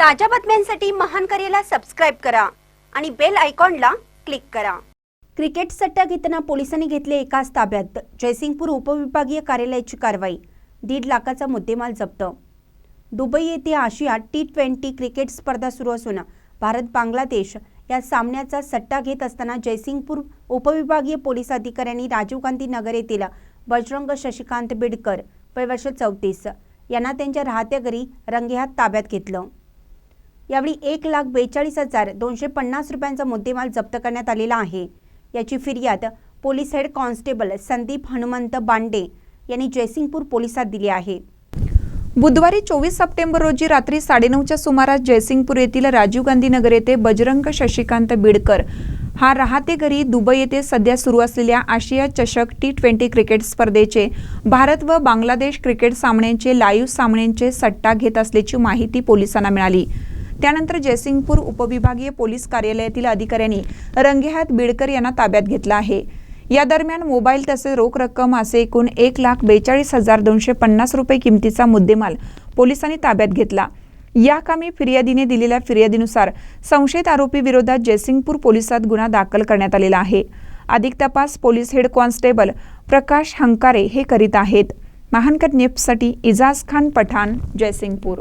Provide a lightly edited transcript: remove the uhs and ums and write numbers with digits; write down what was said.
ताज्या बातम्यांसाठी महान करेला सबस्क्राइब करा आणि बेल आयकॉनला क्लिक करा। क्रिकेट सट्टा घेताना पोलिसांनी घेतले एकाच ताब्यात। जयसिंगपूर उपविभागीय कार्यालयाची कारवाई। 1.5 लाखाचा मुद्देमाल जप्त। दुबई येथे आशिया T20 क्रिकेट स्पर्धा सुरू असून भारत बांगलादेश या सामन्याचा सट्टा घेत असताना जयसिंगपूर उपविभागीय पोलीस अधिकाऱ्यांनी राजीव गांधी नगर येथील बजरंग शशिकांत बिडकर वय वर्ष 34 यांना त्यांच्या राहत्या घरी रंगेहात ताब्यात घेतलं। यावेळी 1,42,250 रुपयांचा मुद्देमाल जप्त करण्यात आलेला आहे। याची फिर्याद police head constable Sandeep Hanumant Bande यांनी जयसिंगपूर पोलिसात दिली आहे। बुधवारी 24 सप्टेंबर रोजी रात्री 9:30च्या सुमारास जयसिंगपूर येथील राजीव गांधी नगर येथे बजरंग शशिकांत बिडकर हा राहते घरी दुबई येथे सध्या सुरू असलेल्या आशिया चषक T20 क्रिकेट स्पर्धेचे भारत व बांगलादेश क्रिकेट सामन्यांचे लाईव्ह सामन्यांचे सट्टा घेत असल्याची माहिती पोलिसांना मिळाली। त्यानंतर जयसिंगपूर उपविभागीय पोलीस कार्यालयातील अधिकाऱ्यांनी रंगेहात बिडकर यांना ताब्यात घेतला आहे। या दरम्यान मोबाईल तसेच रोख रक्कम असे एकूण 1,42,250 रुपये किमतीचा मुद्देमाल पोलिसांनी ताब्यात घेतला। या कामी फिर्यादीने दिलेल्या फिर्यादीनुसार संशयित आरोपी विरोधात जयसिंगपूर पोलिसात गुन्हा दाखल करण्यात आलेला आहे। अधिक तपास पोलीस हेड कॉन्स्टेबल प्रकाश हंकारे हे करीत आहेत। महानकर न्यूजसाठी इजाज खान पठाण, जयसिंगपूर।